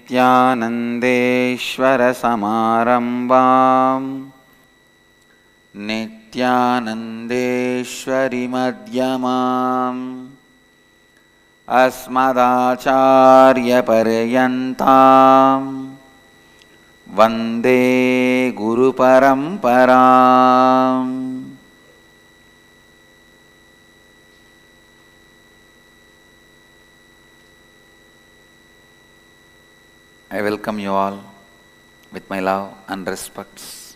नित्यानन्देश्वरसमारम्भाम् नित्यानन्देश्वरिमध्यमाम् अस्मदाचार्यपर्यन्ताम् वन्दे गुरुपरम्पराम्. I welcome you all with my love and respects.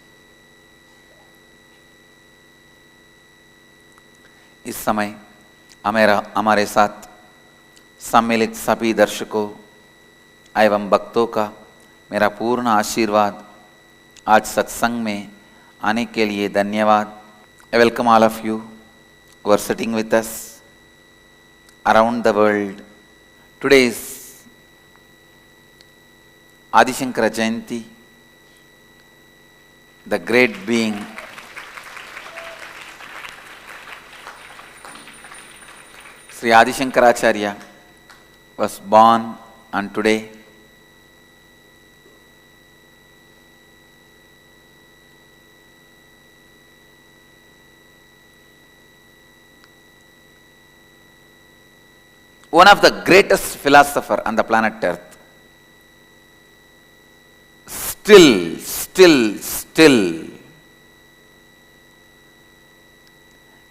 इस समय हमारे साथ सम्मिलित सभी दर्शकों एवं भक्तों का मेरा पूर्ण आशीर्वाद. आज सत्संग में आने के लिए धन्यवाद. I welcome all of you who are sitting with us around the world. Today is Adi Shankaracharya Jayanti, the great being Sri Adi Shankaracharya was born on today. One of the greatest philosophers on the planet Earth. Still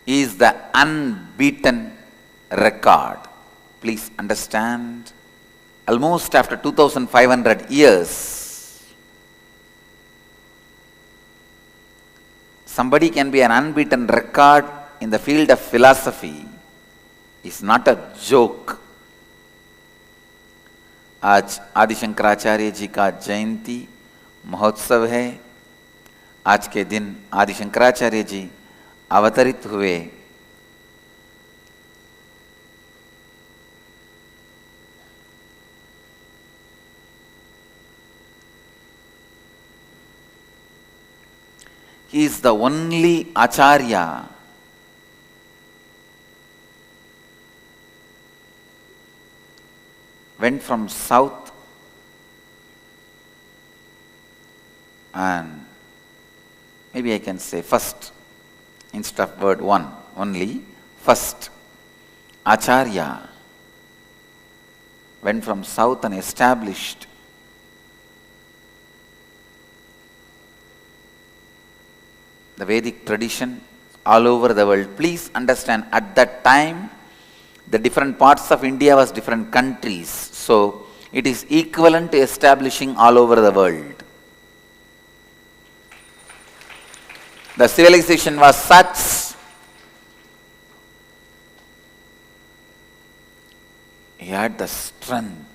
is the unbeaten record. Please understand, almost after 2500 years, somebody can be an unbeaten record in the field of philosophy is not a joke. आज आदि शंकराचार्य जी का जयंती महोत्सव है. आज के दिन आदि शंकराचार्य जी अवतरित हुए. He is the only Acharya went from south and maybe I can say first instead of word one only, first Acharya went from south and established the Vedic tradition all over the world. Please understand, at that time the different parts of India was different countries, so it is equivalent to establishing all over the world. The civilization was such, he had the strength.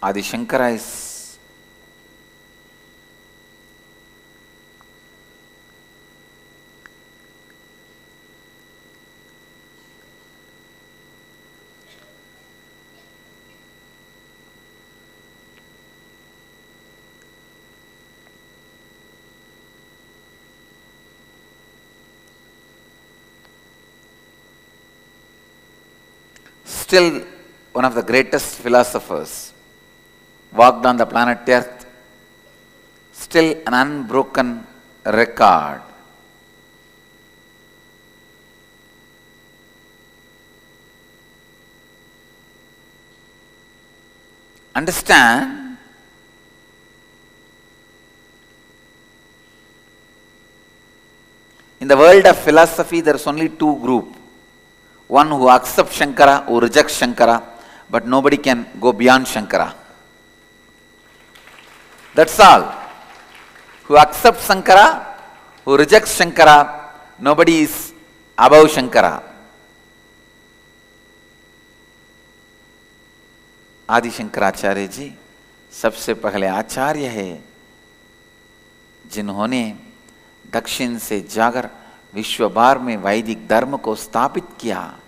Adi Shankara is still one of the greatest philosophers walked on the planet Earth, still an unbroken record. Understand, in the world of philosophy there is only two groups. One who accepts Shankara, who rejects Shankara, but nobody can go beyond Shankara. That's all. Who accepts Shankara, who rejects Shankara, nobody is above Shankara. आदि शंकराचार्य जी सबसे पहले आचार्य है जिन्होंने दक्षिण से जाकर विश्व भर में वैदिक धर्म को स्थापित किया.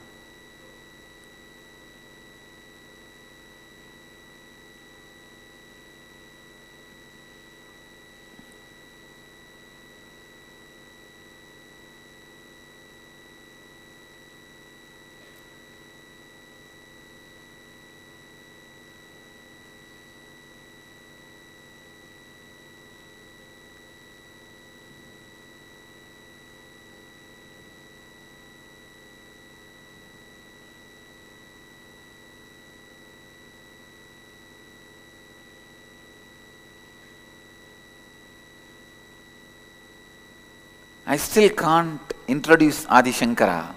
I still can't introduce Adi Shankara.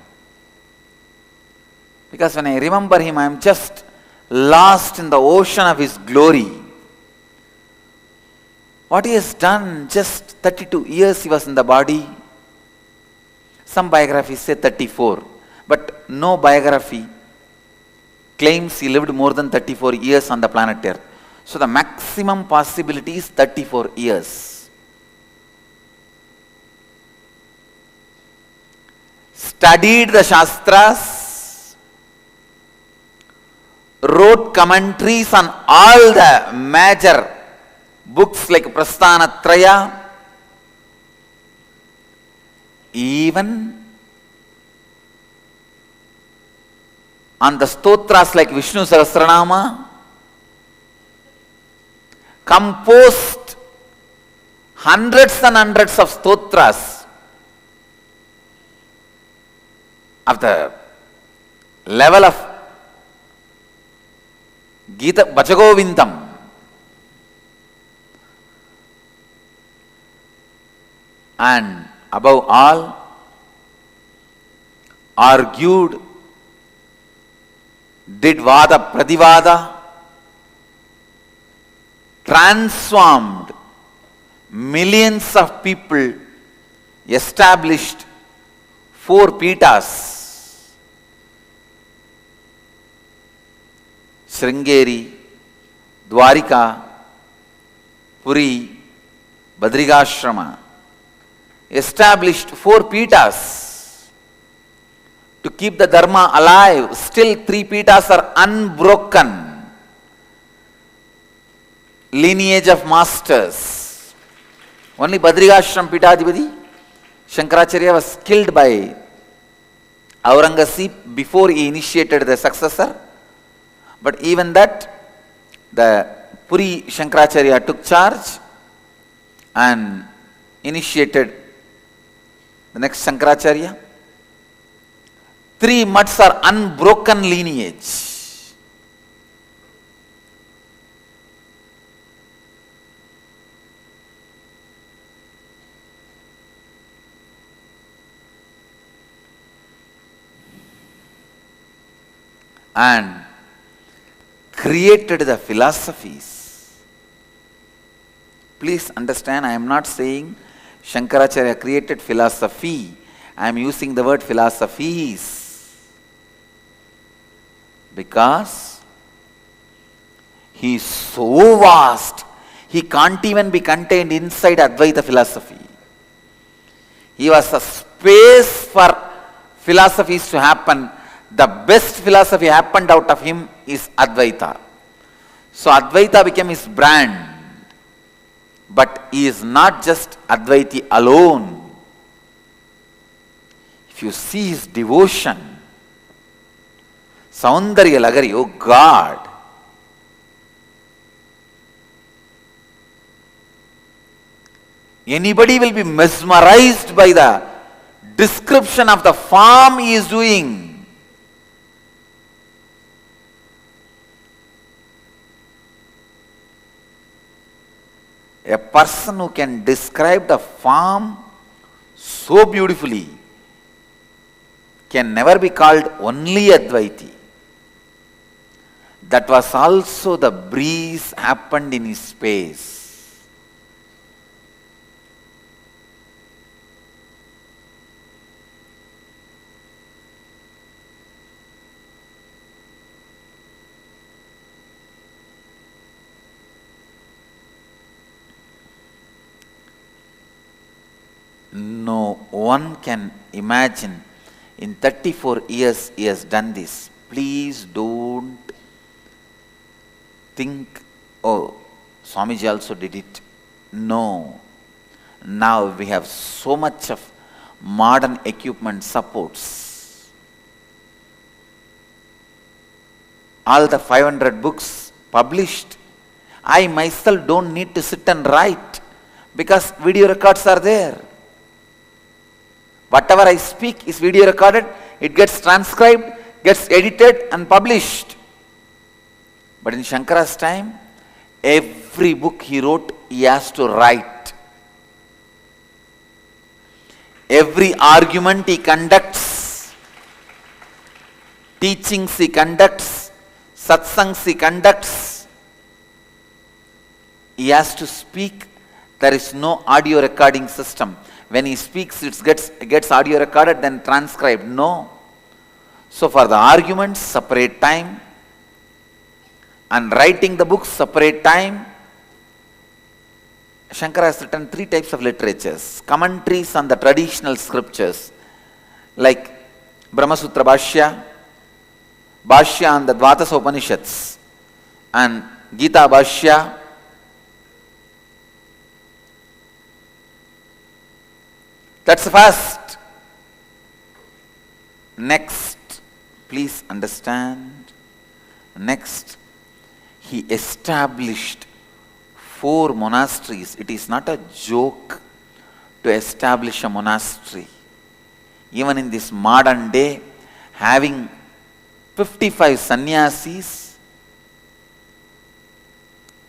Because when I remember him, I am just lost in the ocean of his glory. What he has done, just 32 years he was in the body. Some biographies say 34, but no biography claims he lived more than 34 years on the planet Earth. So the maximum possibility is 34 years. Studied the Shastras, wrote commentaries on all the major books like Prasthanatraya, even on the stotras like Vishnu Sahasranama, composed hundreds and hundreds of stotras of the level of Gita Bhajagovindam. And above all, argued, did Vada Pradivada, transformed millions of people, established 4 Pitas, Sringeri, Dwarika, Puri, Badrigashrama, established 4 Pitas to keep the Dharma alive. Still 3 Pitas are unbroken. Lineage of masters. Only Badrigashram Pitadipati Shankaracharya was killed by Aurangzeb before he initiated the successor. But even that, the Puri Shankaracharya took charge and initiated the next Shankaracharya. 3 mutts are unbroken lineage. And created the philosophies. Please understand, I am not saying Shankaracharya created philosophy. I am using the word philosophies because he is so vast, he can't even be contained inside Advaita philosophy. He was a space for philosophies to happen. The best philosophy happened out of him is Advaita. So Advaita became his brand. But he is not just Advaiti alone. If you see his devotion, Saundarya Lagari, oh God, anybody will be mesmerized by the description of the form he is doing. A person who can describe the form so beautifully can never be called only Advaiti. That was also the breeze happened in his space. No one can imagine in 34 years he has done this. Please don't think, oh, Swamiji also did it. No. Now we have so much of modern equipment supports. All the 500 books published. I myself don't need to sit and write because video records are there. Whatever I speak is video recorded, it gets transcribed, gets edited and published. But in Shankara's time, every book he wrote, he has to write. Every argument he conducts, teachings he conducts, satsangs he conducts. He has to speak. There is no audio recording system. When he speaks, it gets audio recorded, then transcribed. No. So for the arguments, separate time. And writing the books, separate time. Shankara has written 3 types of literatures. Commentaries on the traditional scriptures, like Brahma Sutra Bhashya, Bhashya on the Advaita Upanishads, and Gita Bhashya. That's first. Next, please understand. Next, he established 4 monasteries. It is not a joke to establish a monastery. Even in this modern day, having 55 sannyasis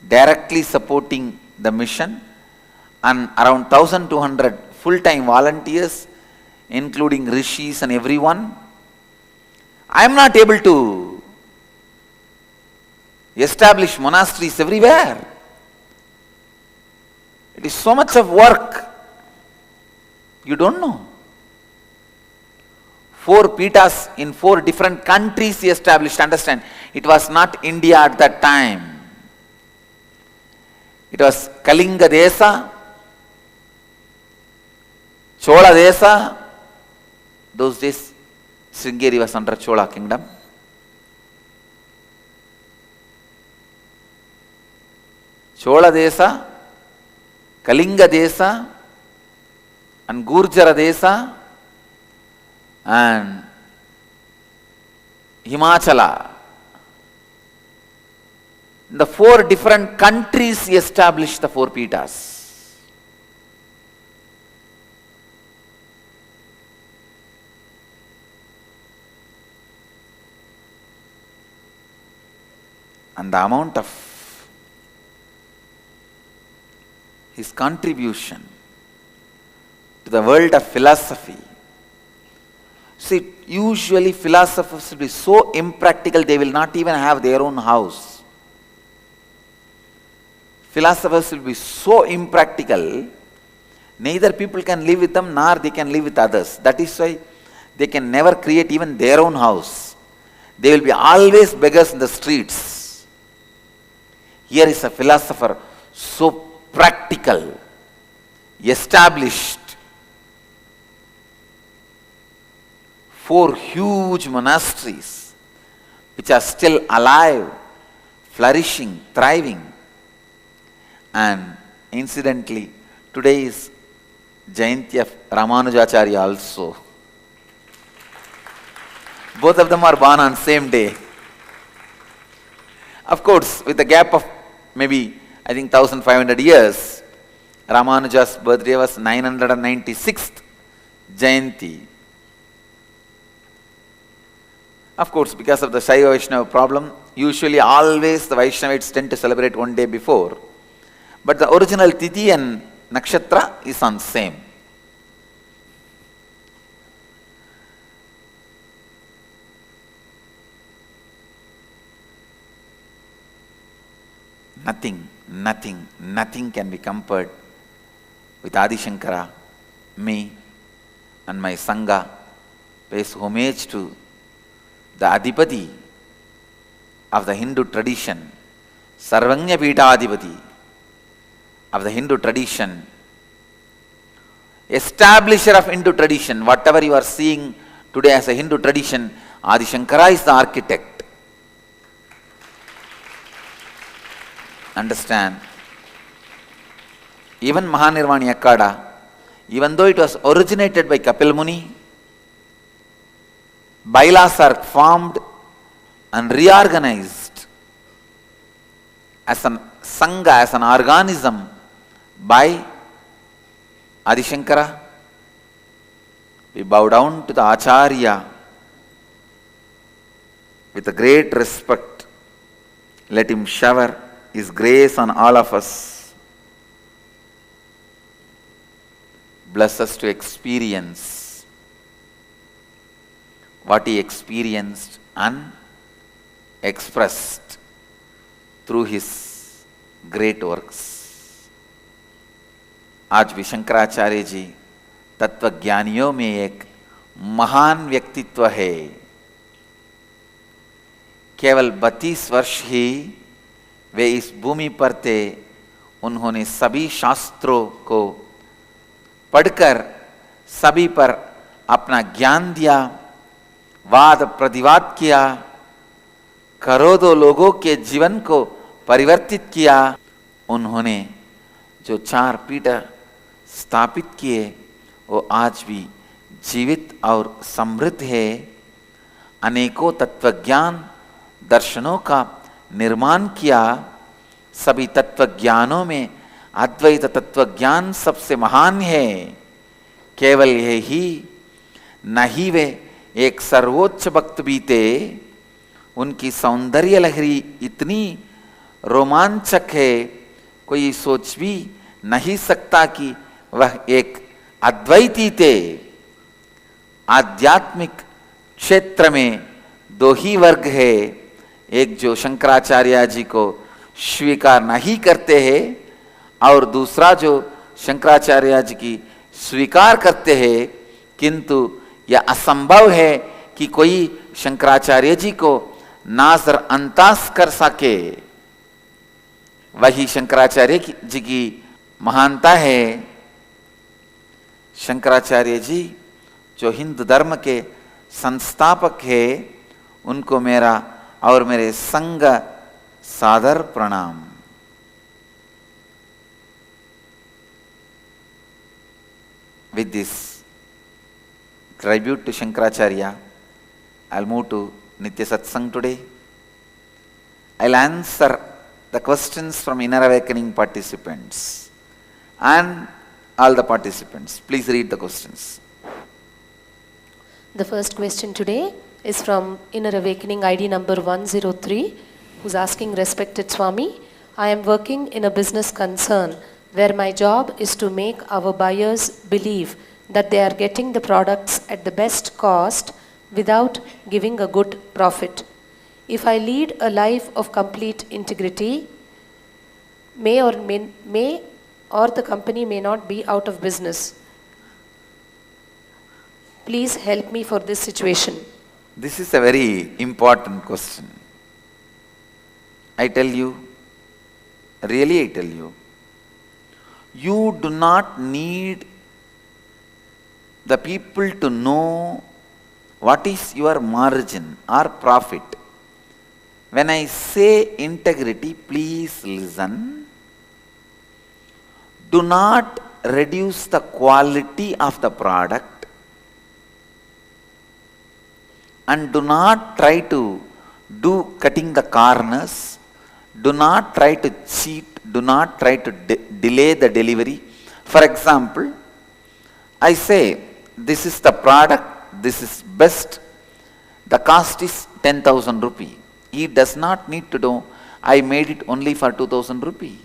directly supporting the mission and around 1,200 full-time volunteers, including rishis and everyone. I am not able to establish monasteries everywhere. It is so much of work. You don't know. 4 pitas in 4 different countries he established. Understand, it was not India at that time. It was Kalinga Desa, Chola Desa. Those days, Sringeri was under Chola kingdom. Chola Desa, Kalinga Desa, and Gurjara Desa, and Himachala. In the 4 different countries he established the 4 pitas. And the amount of his contribution to the world of philosophy. See, usually philosophers will be so impractical, they will not even have their own house. Philosophers will be so impractical, neither people can live with them nor they can live with others. That is why they can never create even their own house. They will be always beggars in the streets. Here is a philosopher so practical, established 4 huge monasteries which are still alive, flourishing, thriving. And incidentally, today is Jayanti of Ramanujacharya also. Both of them are born on same day. Of course, with a gap of maybe, I think, 1500 years, Ramanuja's birthday was 996th Jayanti. Of course, because of the Shaiva Vaishnava problem, usually always the Vaishnavites tend to celebrate one day before. But the original Tithi and Nakshatra is on same. Nothing can be compared with Adi Shankara, me, and my Sangha pays homage to the Adipati of the Hindu tradition, Sarvanya Pita Adipati of the Hindu tradition, establisher of Hindu tradition. Whatever you are seeing today as a Hindu tradition, Adi Shankara is the architect. Understand? Even Mahanirvani Akkada, even though it was originated by Kapil Muni, bylaws are formed and reorganized as a Sangha, as an organism by Adi Shankara. We bow down to the Acharya with a great respect. Let him shower his grace on all of us. bless us to experience what he experienced and expressed through his great works. आज भी शंकराचार्य जी तत्वज्ञानियों में एक महान व्यक्तित्व है. केवल 32 वर्ष ही वे इस भूमि पर थे. उन्होंने सभी शास्त्रों को पढ़कर सभी पर अपना ज्ञान दिया, वाद प्रतिवाद किया, करोड़ों लोगों के जीवन को परिवर्तित किया. उन्होंने जो 4 पीठ स्थापित किए वो आज भी जीवित और समृद्ध है. अनेकों तत्वज्ञान दर्शनों का निर्माण किया. सभी तत्वज्ञानों में अद्वैत तत्वज्ञान सबसे महान है. केवल यही नहीं, वे एक सर्वोच्च भक्त भी थे. उनकी सौंदर्य लहरी इतनी रोमांचक है, कोई सोच भी नहीं सकता कि वह एक अद्वैती थे. आध्यात्मिक क्षेत्र में 2 ही वर्ग है. एक जो शंकराचार्य जी को स्वीकार नहीं करते हैं और दूसरा जो शंकराचार्य जी की स्वीकार करते हैं. किंतु यह असंभव है कि कोई शंकराचार्य जी को नजरअंदाज कर सके. वही शंकराचार्य जी की महानता है. शंकराचार्य जी जो हिंदू धर्म के संस्थापक है, उनको मेरा और मेरे संग सादर प्रणाम. With this tribute to Shankaracharya, I'll move to Nitya Satsang today. I'll answer the questions from Inner Awakening participants and all the participants. Please read the questions. The first question today is from Inner Awakening ID number 103, who's asking, Respected Swami, I am working in a business concern where my job is to make our buyers believe that they are getting the products at the best cost without giving a good profit. If I lead a life of complete integrity, may or the company may not be out of business. Please help me for this situation. This is a very important question. I tell you, really I tell you, you do not need the people to know what is your margin or profit. When I say integrity, please listen. Do not reduce the quality of the product and do not try to do cutting the corners. Do not try to cheat. Do not try to delay the delivery. For example, I say this is the product, this is best, the cost is 10,000 rupee. He does not need to know I made it only for 2,000 rupee.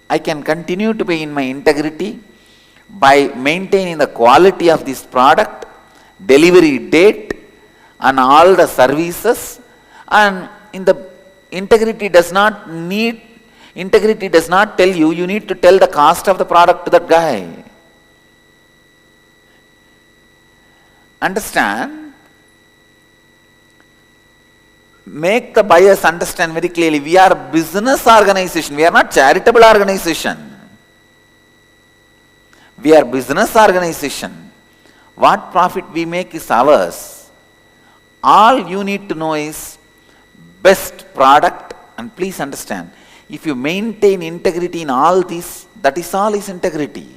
I can continue to be in my integrity by maintaining the quality of this product, delivery date and all the services, and in the integrity does not tell you need to tell the cost of the product to that guy. Understand? Make the buyers understand very clearly, we are a business organization, we are not charitable organization. We are business organization. What profit we make is ours. All you need to know is best product, and please understand, if you maintain integrity in all this, that is all is integrity.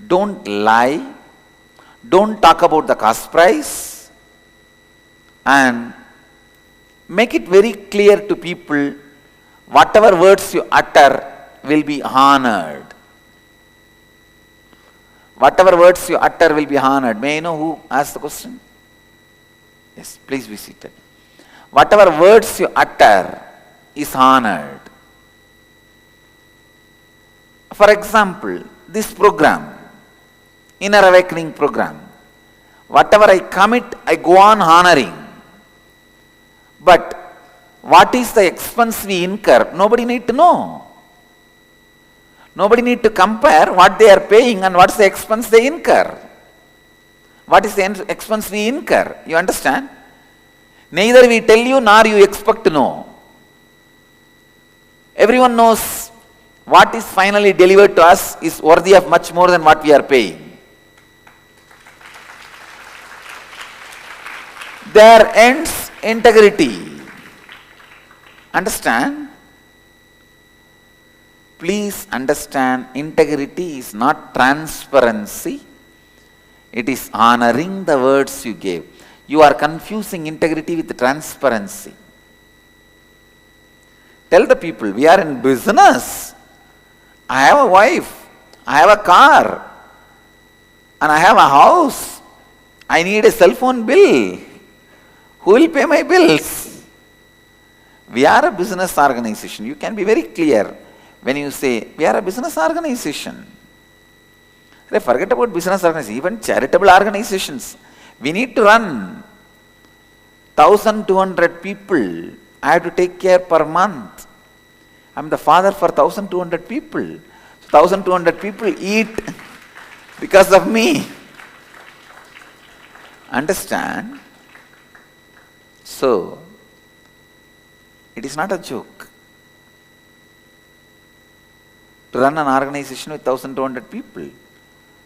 Don't lie, don't talk about the cost price, and make it very clear to people, whatever words you utter will be honored. Whatever words you utter will be honored. May I know who asked the question? Yes, please be seated. Whatever words you utter is honored. For example, this program, Inner Awakening program, whatever I commit, I go on honoring. But what is the expense we incur? Nobody need to know. Nobody need to compare what they are paying and what's the expense they incur. What is the expense we incur? You understand? Neither we tell you nor you expect to know. Everyone knows what is finally delivered to us is worthy of much more than what we are paying. There ends integrity. Understand? Please understand, integrity is not transparency. It is honoring the words you gave. You are confusing integrity with transparency. Tell the people, we are in business. I have a wife. I have a car. And I have a house. I need a cell phone bill. Who will pay my bills? We are a business organization. You can be very clear when you say, we are a business organization. Forget about business organizations, even charitable organizations. We need to run 1,200 people. I have to take care per month. I am the father for 1,200 people. 1,200 people eat because of me. Understand? So, it is not a joke to run an organization with 1,200 people.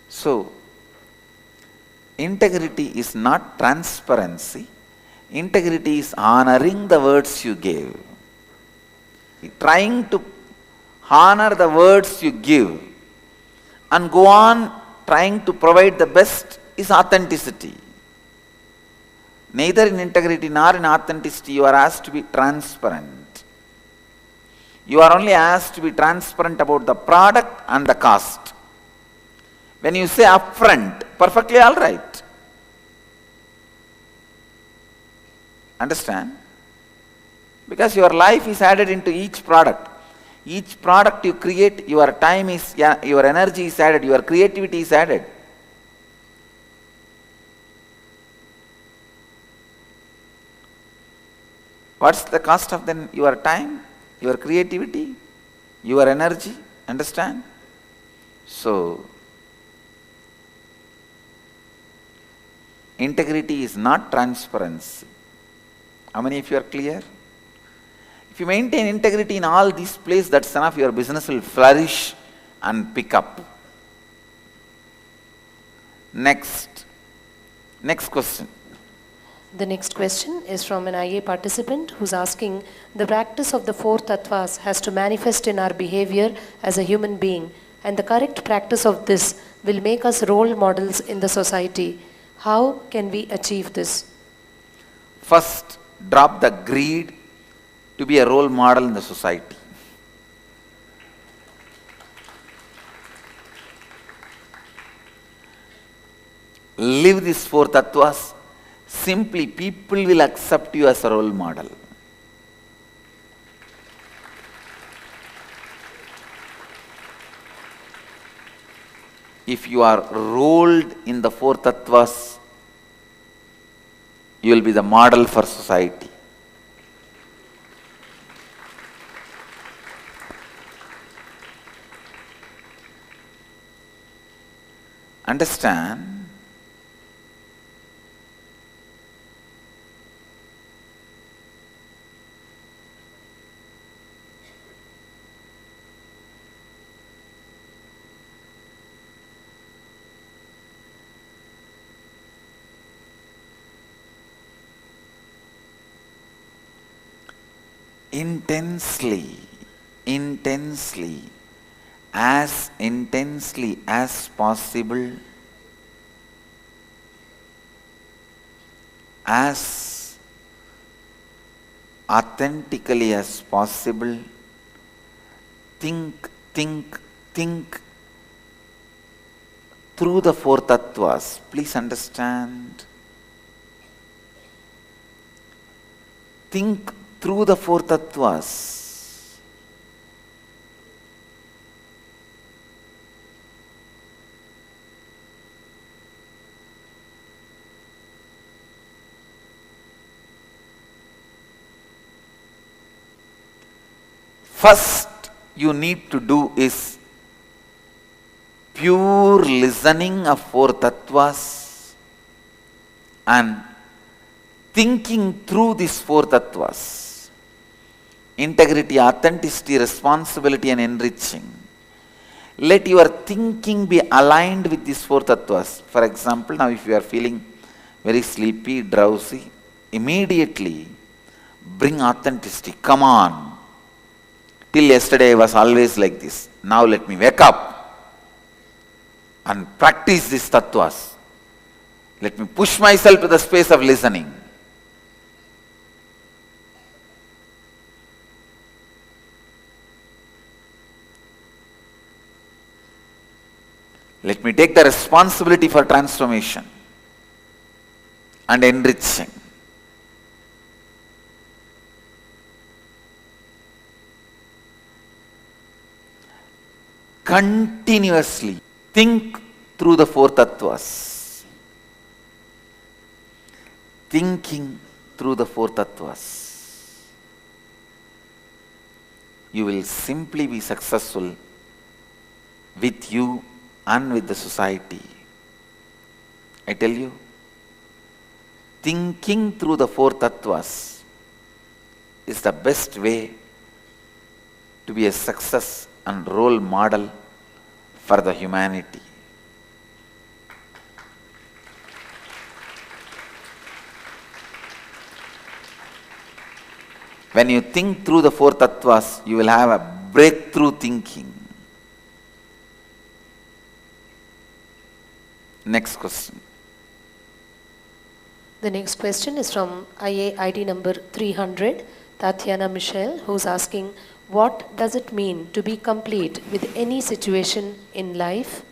So, integrity is not transparency. Integrity is honoring the words you gave. Trying to honor the words you give and go on trying to provide the best is authenticity. Neither in integrity nor in authenticity you are asked to be transparent. You are only asked to be transparent about the product and the cost. When you say upfront, perfectly all right. Understand? Because your life is added into each product. Each product you create, your time is, your energy is added, your creativity is added. What's the cost of then your time, your creativity, your energy? Understand? So, integrity is not transparency. How many of you are clear? If you maintain integrity in all these places, that's enough. Your business will flourish and pick up. Next question. The next question is from an IA participant who's asking, the practice of the four tattvas has to manifest in our behavior as a human being, and the correct practice of this will make us role models in the society. How can we achieve this? First, drop the greed to be a role model in the society. Live these four tattvas. Simply, people will accept you as a role model. If you are rolled in the four tattvas, you will be the model for society. Understand? Intensely as possible, as authentically as possible, think through the four tattvas. Please understand. Think through the four tattvas. First you need to do is pure listening of four tattvas and thinking through these four tattvas. Integrity, authenticity, responsibility and enriching. Let your thinking be aligned with these four tattvas. For example, now if you are feeling very sleepy, drowsy, immediately bring authenticity. Come on. Till yesterday I was always like this. Now let me wake up and practice these tattvas. Let me push myself to the space of listening. Let me take the responsibility for transformation and enriching. Continuously think through the four tattvas. Thinking through the four tattvas. You will simply be successful with you and with the society. I tell you, thinking through the four tattvas is the best way to be a success and role model for the humanity. When you think through the four tattvas, you will have a breakthrough thinking. Next question. The next question is from IA ID number 300, Tatiana Michelle, who's asking, what does it mean to be complete with any situation in life?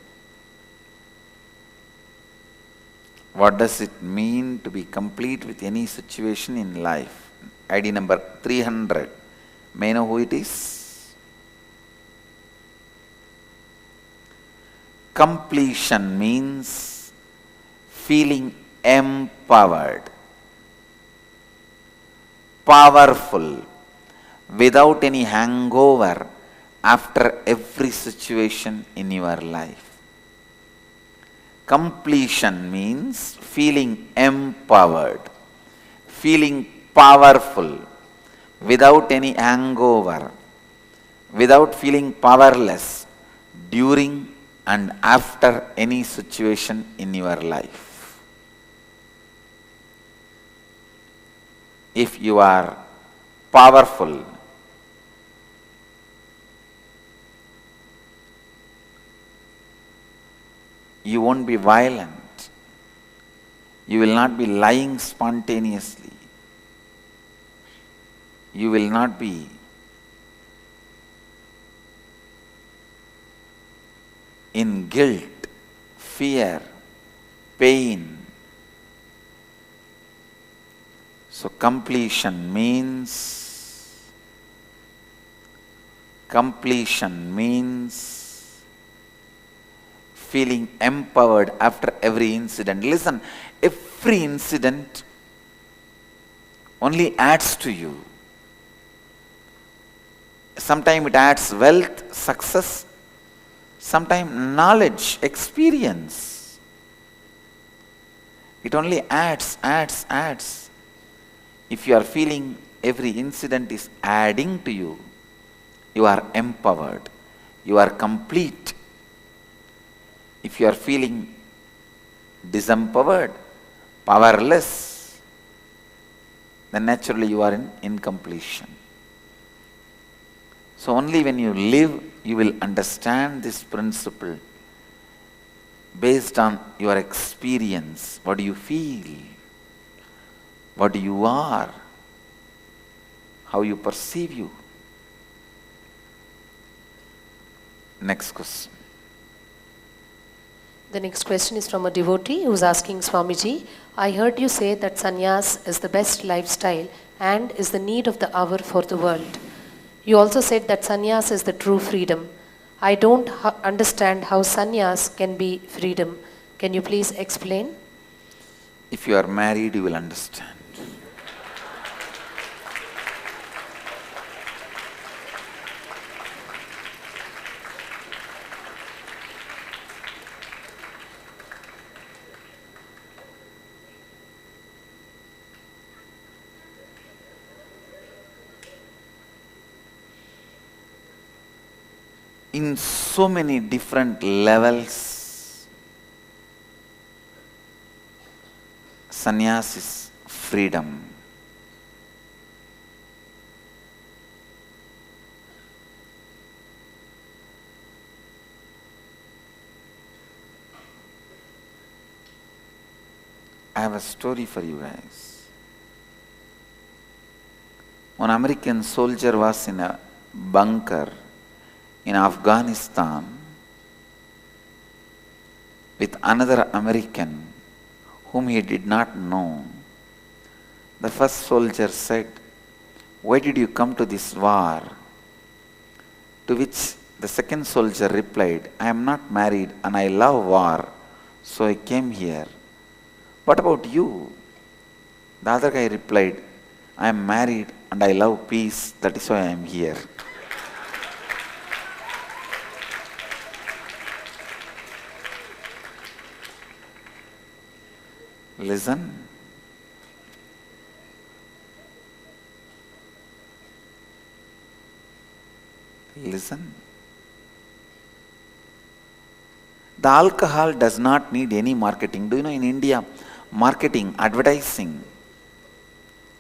What does it mean to be complete with any situation in life? ID number 300. May I know who it is? Completion means feeling empowered, powerful, without any hangover after every situation in your life. Completion means feeling empowered, feeling powerful, without any hangover, without feeling powerless during and after any situation in your life. If you are powerful, you won't be violent. You will not be lying spontaneously. You will not be in guilt, fear, pain. So completion means feeling empowered after every incident. Listen, every incident only adds to you. Sometimes it adds wealth, success, sometimes knowledge, experience. It only adds. If you are feeling every incident is adding to you, you are empowered, you are complete. If you are feeling disempowered, powerless, then naturally you are in incompletion. So only when you live, you will understand this principle based on your experience. What do you feel? What you are? How you perceive you? Next question. The next question is from a devotee who is asking, Swamiji, I heard you say that sanyas is the best lifestyle and is the need of the hour for the world. You also said that sanyas is the true freedom. I don't understand how sanyas can be freedom. Can you please explain? If you are married, you will understand. in so many different levels. Sannyas is freedom. I have a story for you guys. One American soldier was in a bunker in Afghanistan with another American whom he did not know. The first soldier said, "Why did you come to this war?" To which the second soldier replied, "I am not married and I love war, so I came here. What about you?" The other guy replied, "I am married and I love peace, that is why I am here." Listen. Listen. The alcohol does not need any marketing. Do you know in India, marketing, advertising,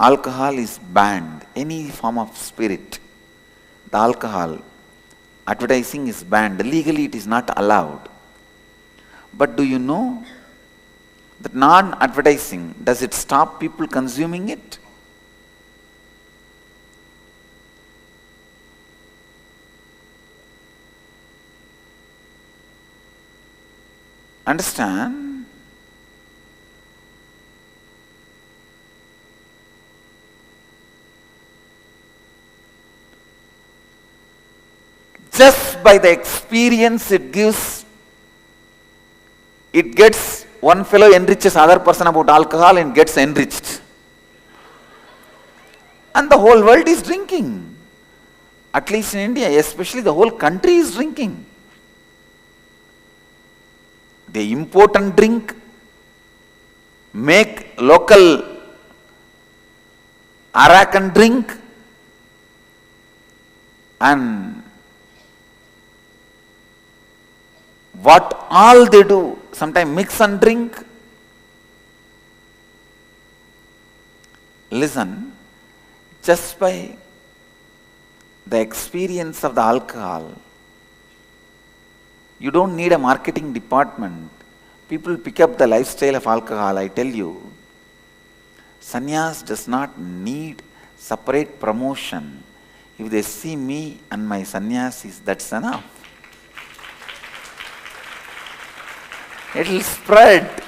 alcohol is banned. Any form of spirit, the alcohol, advertising is banned. Legally it is not allowed. But do you know that non-advertising, does it stop people consuming it? Understand? Just by the experience it gives, it gets, one fellow enriches other person about alcohol and gets enriched. And the whole world is drinking. At least in India, especially the whole country is drinking. They import and drink, make local arak and drink, and what all they do, sometimes mix and drink. Listen, just by the experience of the alcohol, you don't need a marketing department. People pick up the lifestyle of alcohol. I tell you, Sannyas does not need separate promotion. If they see me and my sannyasis, that's enough. It will spread.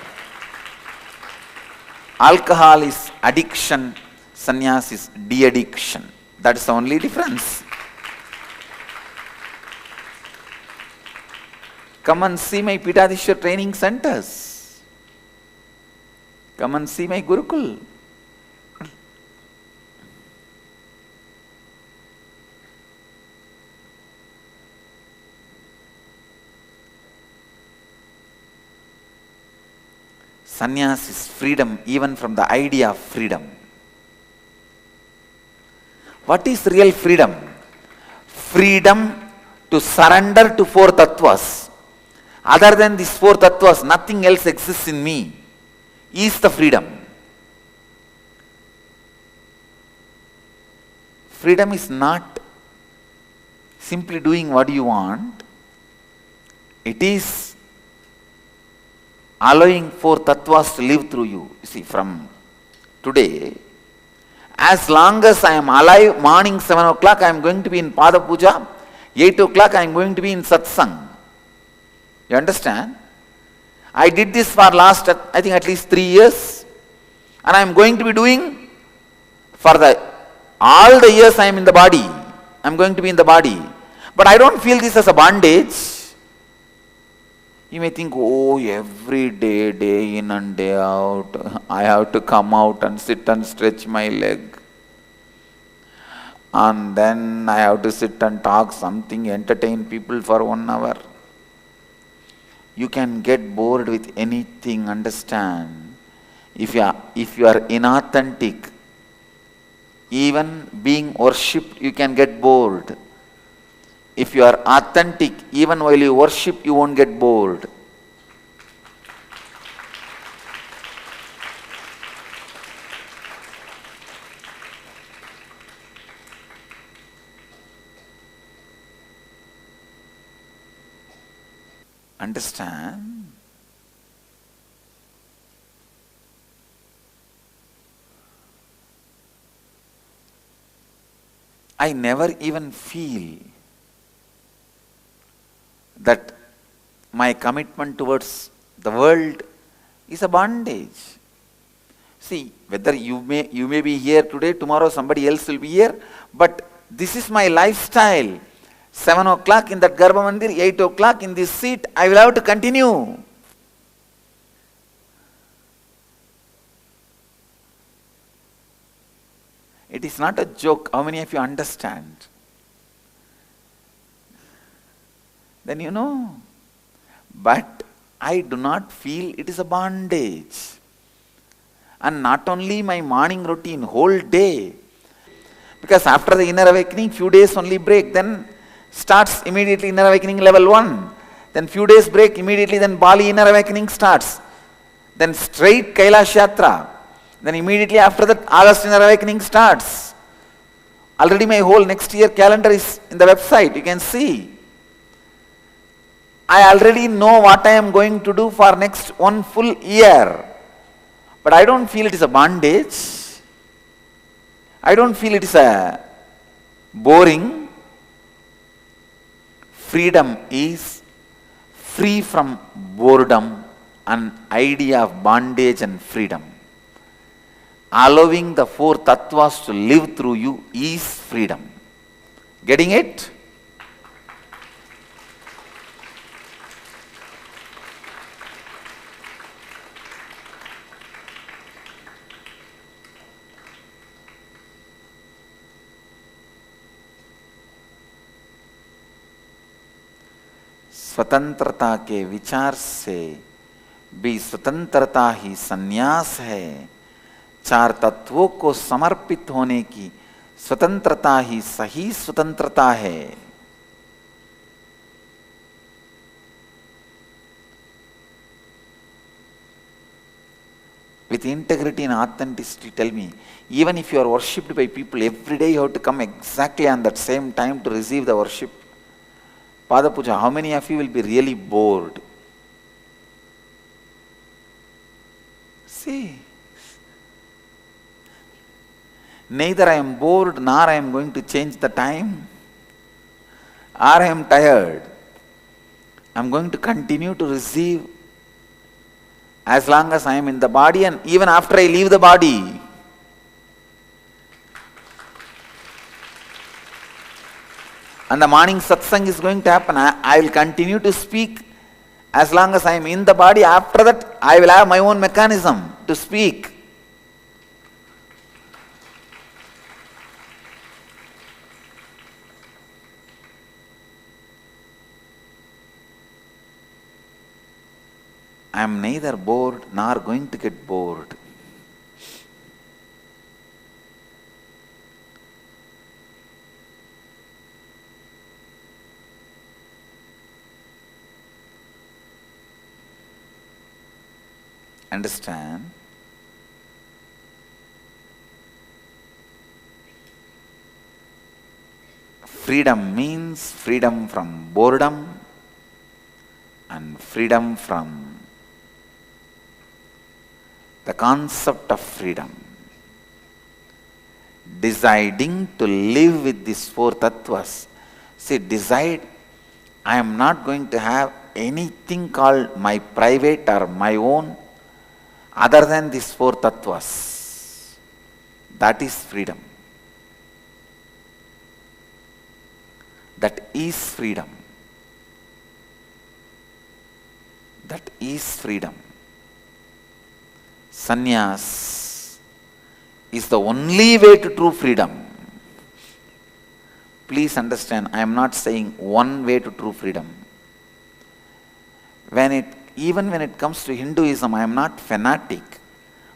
Alcohol is addiction, sannyas is de-addiction. That is the only difference. Come and see my Pitadishwar training centers. Come and see my Gurukul. Sannyas is freedom even from the idea of freedom. What is real freedom? Freedom to surrender to four tattvas. Other than these four tattvas, nothing else exists in me. Is the freedom. Freedom is not simply doing what you want. It is allowing four tattvas to live through you. You see, from today, as long as I am alive, morning 7 o'clock I am going to be in Pada Puja, 8 o'clock I am going to be in satsang. You understand? I did this for last, I think at least 3 years, and I am going to be doing for all the years I am in the body. I am going to be in the body. But I don't feel this as a bondage. You may think, oh, every day, day in and day out, I have to come out and sit and stretch my leg. And then I have to sit and talk something, entertain people for 1 hour. You can get bored with anything, understand. If you are inauthentic, even being worshipped, you can get bored. If you are authentic, even while you worship, you won't get bored. Understand? I never even feel that my commitment towards the world is a bondage. See, whether you may be here today, tomorrow somebody else will be here, but this is my lifestyle. 7 o'clock in that Garbha Mandir, 8 o'clock in this seat, I will have to continue. It is not a joke. How many of you understand? Then you know. But I do not feel it is a bondage. And not only my morning routine, whole day. Because after the inner awakening, few days only break, then starts immediately inner awakening level 1. Then few days break, immediately then Bali inner awakening starts. Then straight Kailash Yatra. Then immediately after that, August inner awakening starts. Already my whole next year calendar is in the website, you can see. I already know what I am going to do for next 1 full year. But I don't feel it is a bondage. I don't feel it is a boring. Freedom is free from boredom, an idea of bondage and freedom. Allowing the 4 tattvas to live through you is freedom. Getting it? स्वतंत्रता के विचार से भी स्वतंत्रता ही सन्यास है। 4 तत्वों को समर्पित होने की स्वतंत्रता ही सही स्वतंत्रता है। With integrity and authenticity, tell me, even if you are worshipped by people every day, you have to come exactly on that same time to receive the worship. Pada Puja, how many of you will be really bored? See, neither I am bored nor I am going to change the time, or I am tired. I am going to continue to receive as long as I am in the body and even after I leave the body. And the morning satsang is going to happen. I will continue to speak as long as I am in the body. After that, I will have my own mechanism to speak. I am neither bored nor going to get bored. Understand? Freedom means freedom from boredom and freedom from the concept of freedom. Deciding to live with these 4 tattvas. See, decide, I am not going to have anything called my private or my own other than these 4 tattvas. That is freedom. That is freedom. That is freedom. Sanyas is the only way to true freedom. Please understand, I am not saying one way to true freedom. Even when it comes to Hinduism, I am not fanatic.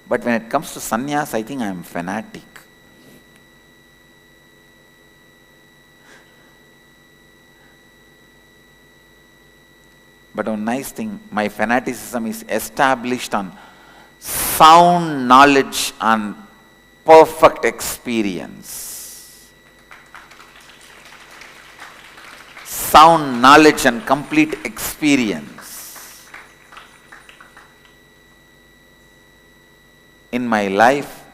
But when it comes to sannyas, I think I am fanatic. But one nice thing, my fanaticism is established on sound knowledge and perfect experience. Sound knowledge and complete experience. In my life,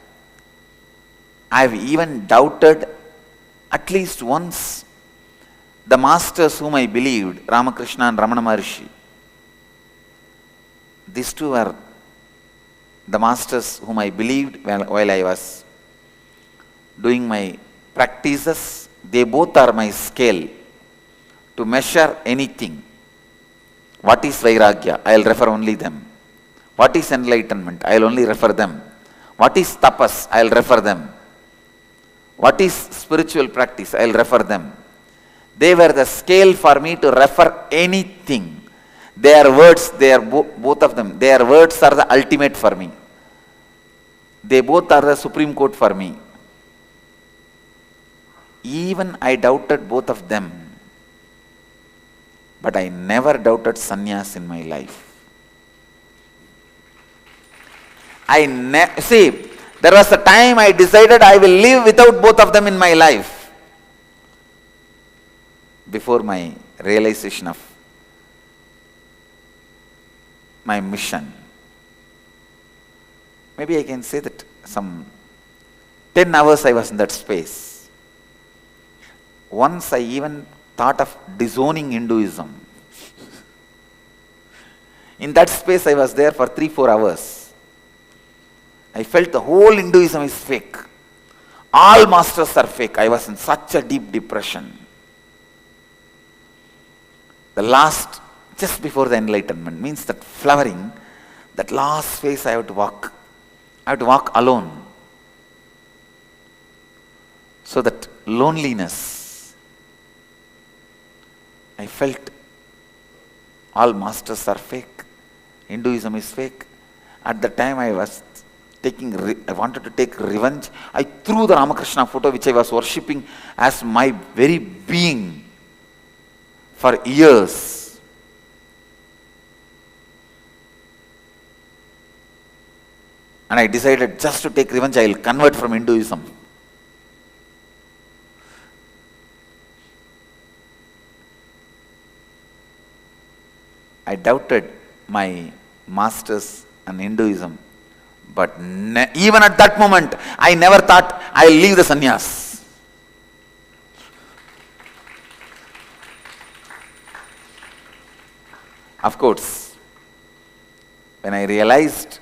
I have even doubted at least once the masters whom I believed, Ramakrishna and Ramana Maharshi. These two were the masters whom I believed while I was doing my practices. They both are my scale to measure anything. What is Vairagya? I will refer only them. What is enlightenment? I will only refer them. What is tapas? I will refer them. What is spiritual practice? I will refer them. They were the scale for me to refer anything. Their words, both of them, their words are the ultimate for me. They both are the Supreme Court for me. Even I doubted both of them. But I never doubted sannyas in my life. See, there was a time I decided I will live without both of them in my life. Before my realization of my mission. Maybe I can say that some 10 hours I was in that space. Once I even thought of disowning Hinduism. In that space I was there for 3-4 hours. I felt the whole Hinduism is fake. All masters are fake. I was in such a deep depression. The last, just before the enlightenment, means that flowering, that last phase I have to walk. I have to walk alone. So that loneliness, I felt all masters are fake. Hinduism is fake. At the time I was I wanted to take revenge. I threw the Ramakrishna photo which I was worshipping as my very being for years. And I decided just to take revenge, I will convert from Hinduism. I doubted my masters and Hinduism. But even at that moment, I never thought I will leave the sannyas. Of course, when I realized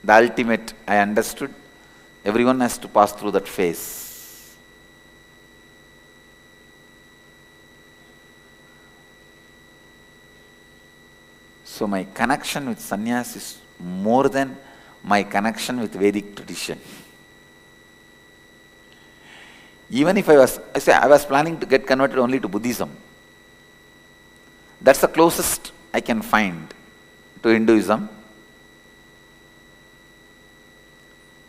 the ultimate, I understood everyone has to pass through that phase. So my connection with sannyas is more than my connection with Vedic tradition. Even if I was planning to get converted only to Buddhism. That's the closest I can find to Hinduism.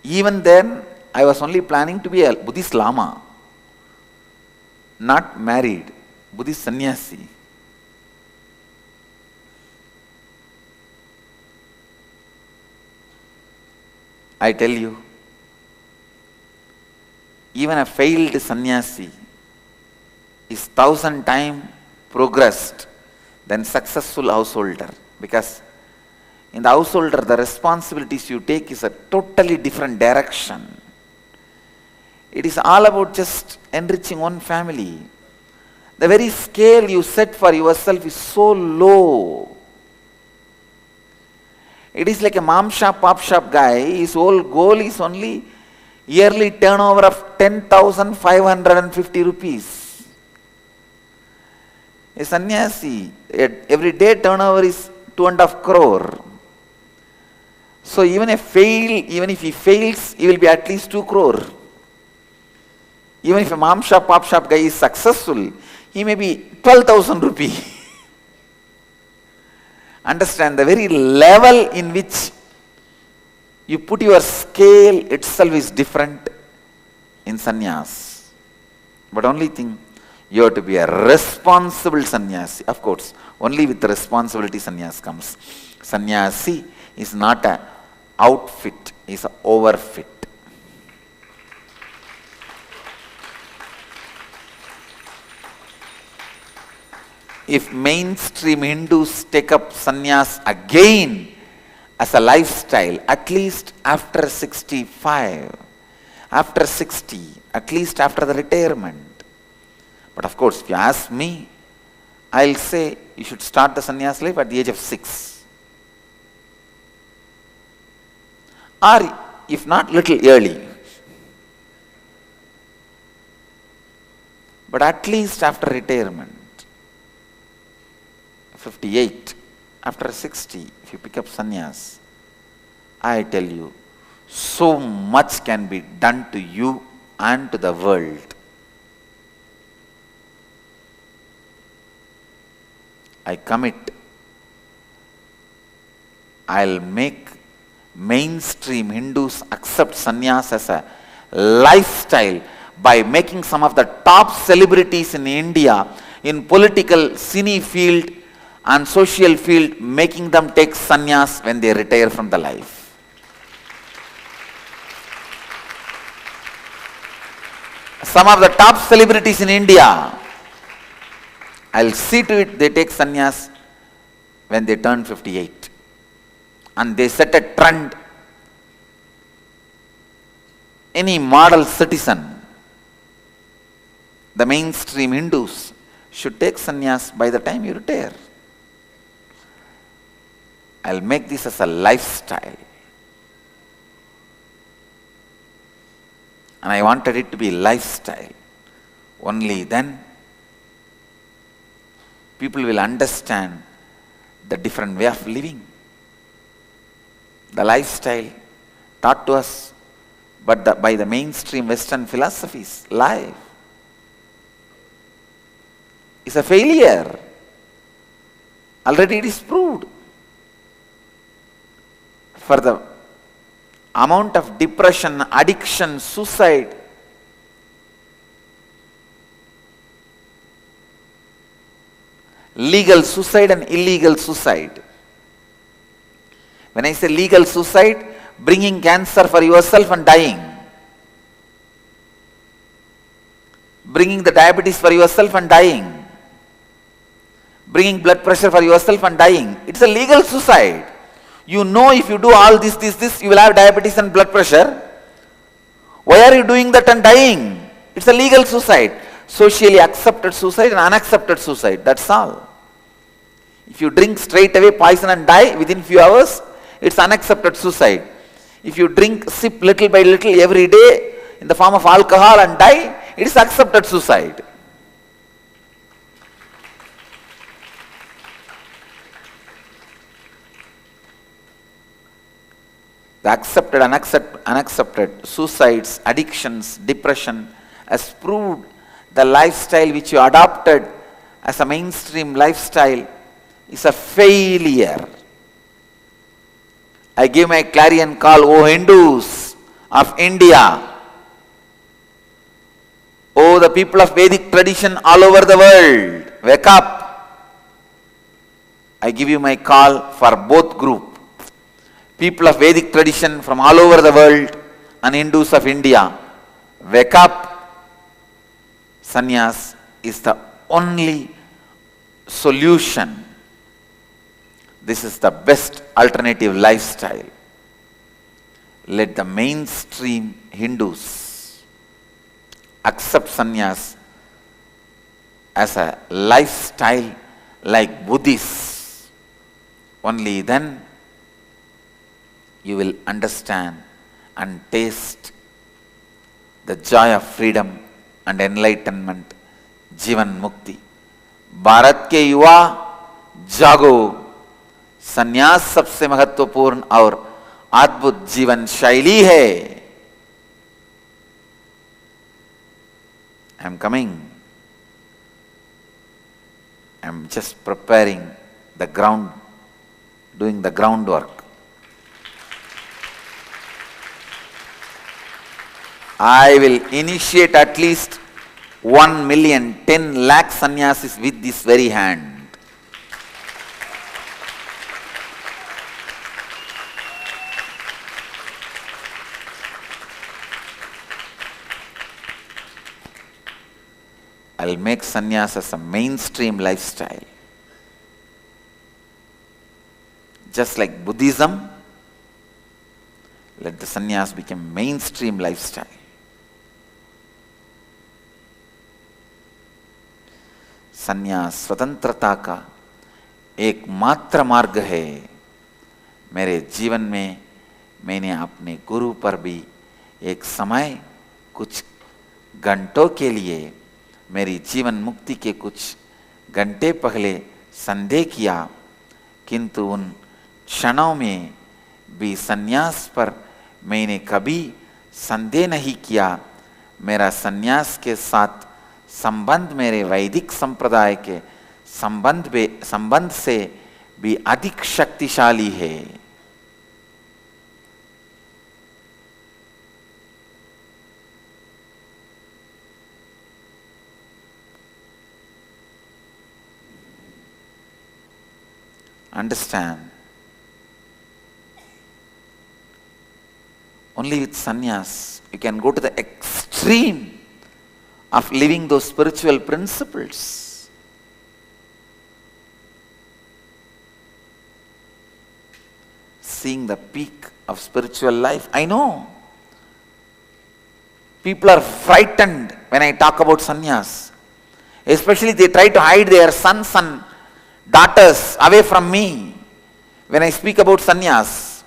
Even then, I was only planning to be a Buddhist Lama, not married, Buddhist Sanyasi. I tell you, even a failed sannyasi is 1,000 times progressed than successful householder, because in the householder the responsibilities you take is a totally different direction. It is all about just enriching one family. The very scale you set for yourself is so low. It is like a mom shop, pop shop guy. His whole goal is only yearly turnover of 10,550 rupees. A sannyasi, every day turnover is 2.5 crore. So even if he fails, he will be at least 2 crore. Even if a mom shop, pop shop guy is successful, he may be 12,000 rupees. Understand, the very level in which you put your scale itself is different in sannyas. But only thing, You have to be a responsible sannyasi. Of course, only with the responsibility sannyas comes. Sanyasi is not an outfit, is an overfit. If mainstream Hindus take up sannyas again as a lifestyle, at least after 65, after 60, at least after the retirement. But of course, if you ask me, I'll say you should start the sannyas life at the age of 6. Or if not, little early. But at least after retirement. 58, after 60, if you pick up sannyas, I tell you, so much can be done to you and to the world. I commit, I'll make mainstream Hindus accept sannyas as a lifestyle by making some of the top celebrities in India in political, cine field and social field, making them take sannyas when they retire from the life. Some of the top celebrities in India, I'll see to it they take sannyas when they turn 58. And they set a trend. Any model citizen, the mainstream Hindus, should take sannyas by the time you retire. I'll make this as a lifestyle. And I wanted it to be lifestyle. Only then people will understand the different way of living. The lifestyle taught to us by the mainstream Western philosophies, life is a failure. Already it is proved. For the amount of depression, addiction, suicide, legal suicide and illegal suicide. When I say legal suicide, bringing cancer for yourself and dying. Bringing the diabetes for yourself and dying. Bringing blood pressure for yourself and dying. It's a legal suicide. You know if you do all this, you will have diabetes and blood pressure. Why are you doing that and dying? It's a legal suicide. Socially accepted suicide and unaccepted suicide. That's all. If you drink straight away poison and die within few hours, it's unaccepted suicide. If you sip little by little every day in the form of alcohol and die, it is accepted suicide. The accepted, unaccepted, suicides, addictions, depression has proved the lifestyle which you adopted as a mainstream lifestyle is a failure. I give my clarion call, O Hindus of India, O the people of Vedic tradition all over the world, wake up. I give you my call for both groups. People of Vedic tradition from all over the world and Hindus of India, wake up. Sannyas is the only solution. This is the best alternative lifestyle. Let the mainstream Hindus accept sannyas as a lifestyle like Buddhists. Only then you will understand and taste the joy of freedom and enlightenment, Jivan Mukti. Bharat के युवा जागो, संन्यास सबसे महत्वपूर्ण और अद्भुत जीवन शैली है. I am coming. I am just preparing the ground, doing the groundwork. I will initiate at least 1,000,000, 10 lakh sannyasis with this very hand. I'll make sannyas as a mainstream lifestyle. Just like Buddhism, let the sannyas become mainstream lifestyle. संन्यास स्वतंत्रता का एकमात्र मार्ग है। मेरे जीवन में मैंने अपने गुरु पर भी एक समय कुछ घंटों के लिए मेरी जीवन मुक्ति के कुछ घंटे पहले संदेह किया, किंतु उन क्षणों में भी संन्यास पर मैंने कभी संदेह नहीं किया। मेरा संन्यास के साथ संबंध मेरे वैदिक संप्रदाय के संबंध से भी अधिक शक्तिशाली है। Understand? Only with sannyas you can go to the extreme of living those spiritual principles. Seeing the peak of spiritual life. I know people are frightened when I talk about sannyas. Especially they try to hide their sons and daughters away from me when I speak about sannyas.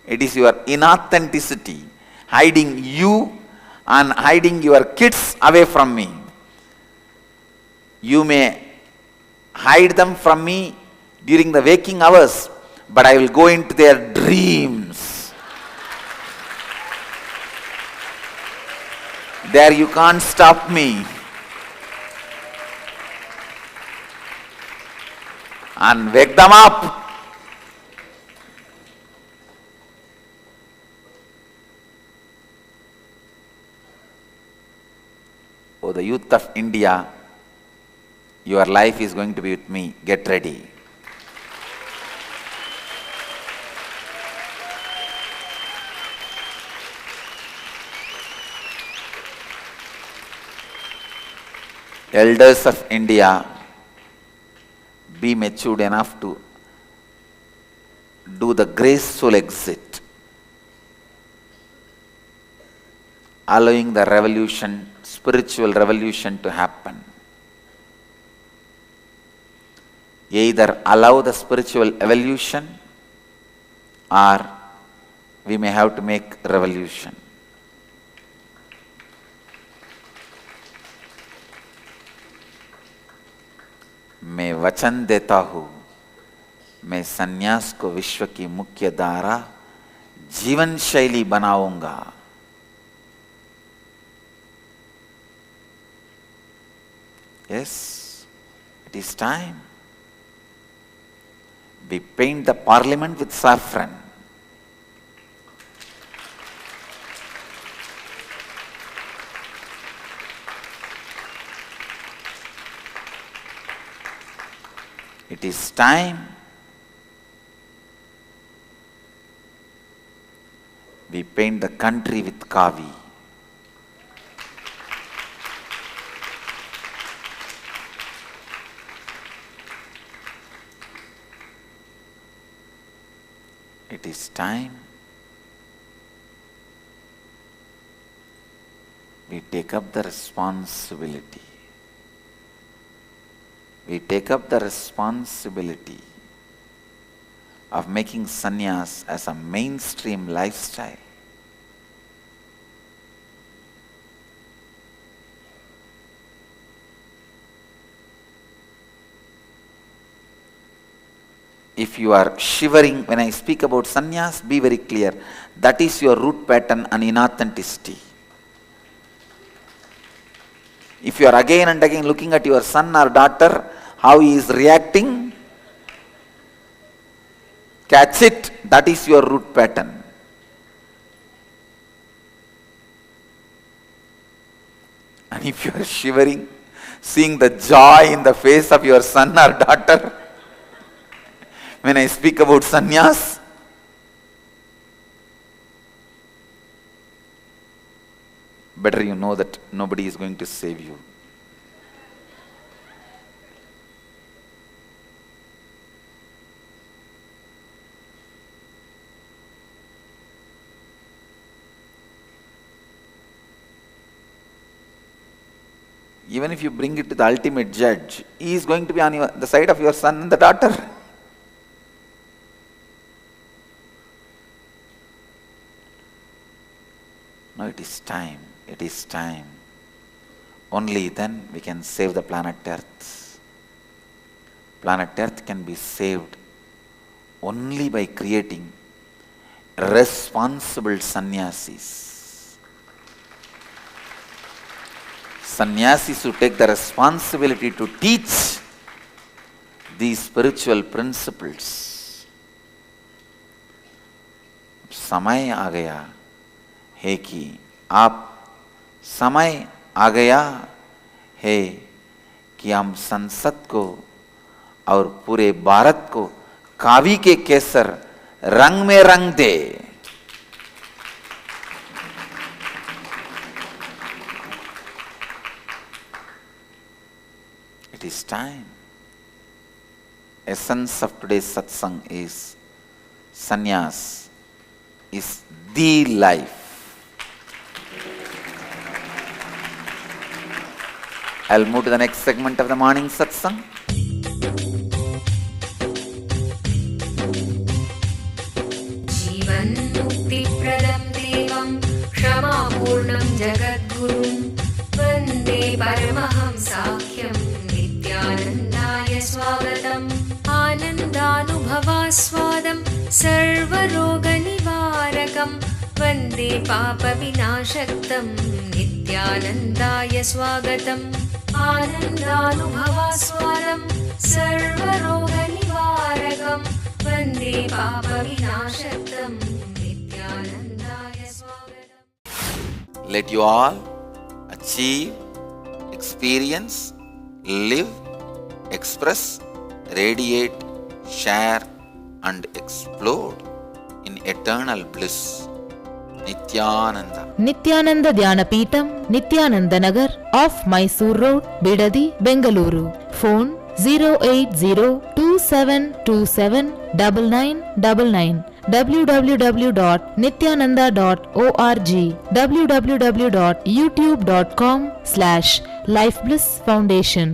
It is your inauthenticity hiding you and hiding your kids away from me. You may hide them from me during the waking hours, but I will go into their dreams. There you can't stop me. And wake them up. Oh, the youth of India, your life is going to be with me. Get ready. Elders of India, be matured enough to do the graceful exit, allowing the revolution, spiritual revolution to happen. Either allow the spiritual evolution or we may have to make revolution. मैं वचन देता हूँ, मैं संन्यास को विश्व की मुख्य धारा जीवन शैली बनाऊंगा। Yes, it is time. We paint the parliament with saffron. It is time we paint the country with kavi. It is time we take up the responsibility. We take up the responsibility of making sannyas as a mainstream lifestyle. If you are shivering when I speak about sannyas, be very clear. That is your root pattern and inauthenticity. If you are again and again looking at your son or daughter, how he is reacting, catch it. That is your root pattern. And if you are shivering, seeing the joy in the face of your son or daughter, when I speak about sannyas, better you know that nobody is going to save you. Even if you bring it to the ultimate judge, he is going to be on the side of your son and the daughter. No, it is time. It is time. Only then we can save the planet Earth. Planet Earth can be saved only by creating responsible sannyasis. Sannyasis who take the responsibility to teach these spiritual principles. समय आ गया है कि आप समय आ गया है कि हम संसद को और पूरे भारत को कावी के केसर रंग में रंग दे. It is time. Essence of today's satsang is sanyas is the life. I'll move to the next segment of the morning satsang. जीवन मुक्ति प्रदं देवं क्षमापूर्णं जगद्गुरुं वन्दे परमहंसाख्यं नित्यानन्दाय स्वागतम् आनन्दानुभवास्वादं सर्वरोगनिवारकं वन्दे पापविनाशक्तं नित्यानन्दाय स्वागतम् आनन्दानुभवास्वादं सर्वरोगनिवारकं वन्दे पापविनाशक्तं नित्यानन्दाय स्वागतम्. Let you all achieve, experience, live, express, radiate, share and explode in eternal bliss. Nithyananda. Nithyananda Dhyanapītam, Nithyananda Nagar, off Mysore Road, Bidadi, Bengaluru. Phone 08027279999. www.nithyananda.org. www.youtube.com/Life Bliss Foundation.